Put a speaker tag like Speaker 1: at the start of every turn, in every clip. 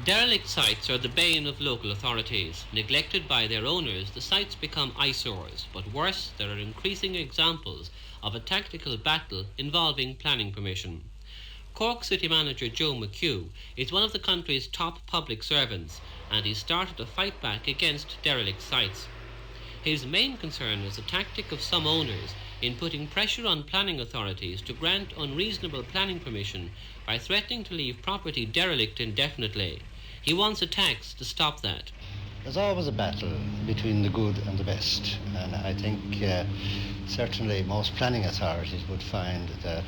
Speaker 1: Derelict sites are the bane of local authorities. Neglected by their owners, the sites become eyesores, but worse, there are increasing examples of a tactical battle involving planning permission. Cork City Manager Joe McHugh is one of the country's top public servants, and he started a fight back against derelict sites. His main concern was the tactic of some owners in putting pressure on planning authorities to grant unreasonable planning permission by threatening to leave property derelict indefinitely. He wants a tax to stop that.
Speaker 2: There's always a battle between the good and the best, and I think certainly most planning authorities would find that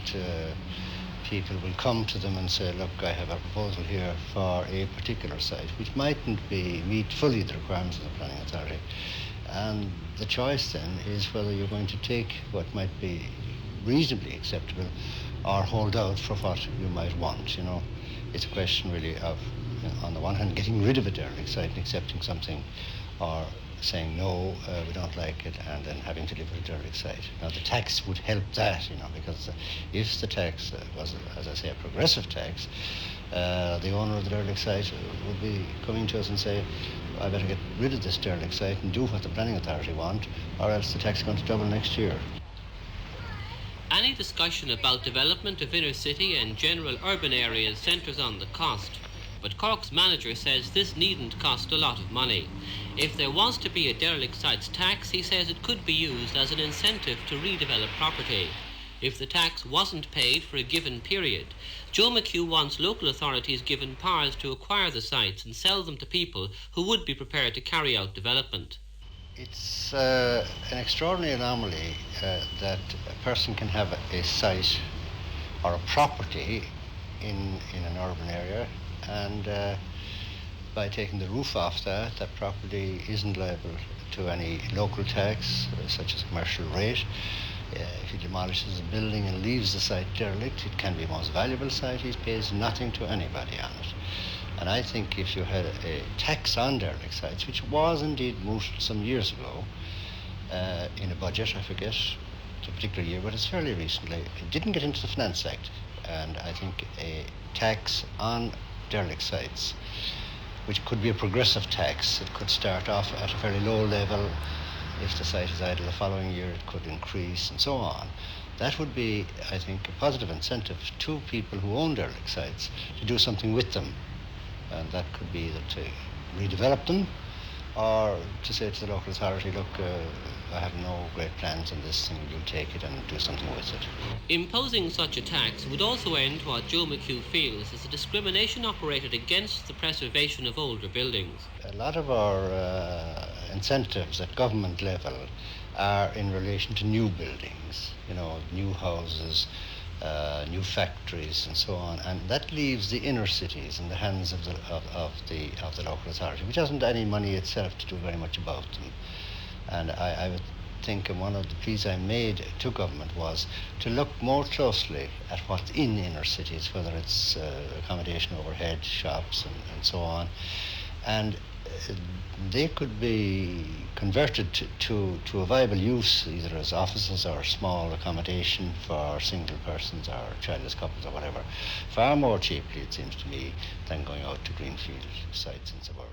Speaker 2: people will come to them and say, look, I have a proposal here for a particular site which mightn't meet fully the requirements of the planning authority. And the choice then is whether you're going to take what might be reasonably acceptable or hold out for what you might want. It's a question really of, on the one hand, getting rid of a derelict site and accepting something, or saying no, we don't like it, and then having to live with a derelict site. Now the tax would help that, because if the tax was, as I say, a progressive tax, the owner of the derelict site would be coming to us and say, I better get rid of this derelict site and do what the planning authority want, or else the tax is going to double next year.
Speaker 1: Any discussion about development of inner city and general urban areas centres on the cost, but Cork's manager says this needn't cost a lot of money. If there was to be a derelict sites tax, he says it could be used as an incentive to redevelop property. If the tax wasn't paid for a given period, Joe McHugh wants local authorities given powers to acquire the sites and sell them to people who would be prepared to carry out development.
Speaker 2: It's an extraordinary anomaly that a person can have a site or a property in an urban area, and by taking the roof off that property isn't liable to any local tax, such as commercial rate. If he demolishes a building and leaves the site derelict, it can be a most valuable site. He pays nothing to anybody on it. And I think if you had a tax on derelict sites, which was indeed mooted some years ago in a budget, I forget the particular year, but it's fairly recently, it didn't get into the Finance Act. And I think a tax on derelict sites, which could be a progressive tax, it could start off at a fairly low level. If the site is idle the following year, it could increase, and so on. That would be, I think, a positive incentive to people who own derelict sites to do something with them. And that could be either to redevelop them or to say to the local authority, look, I have no great plans on this thing, you take it and do something with it.
Speaker 1: Imposing such a tax would also end what Joe McHugh feels is a discrimination operated against the preservation of older buildings.
Speaker 2: A lot of our incentives at government level are in relation to new buildings, new houses, new factories and so on, and that leaves the inner cities in the hands of the local authority, which hasn't any money itself to do very much about them. And I would think, and one of the pleas I made to government was to look more closely at what's in inner cities, whether it's accommodation overhead, shops and so on, and they could be converted to a viable use, either as offices or small accommodation for single persons or childless couples or whatever, far more cheaply, it seems to me, than going out to greenfield sites in suburbs.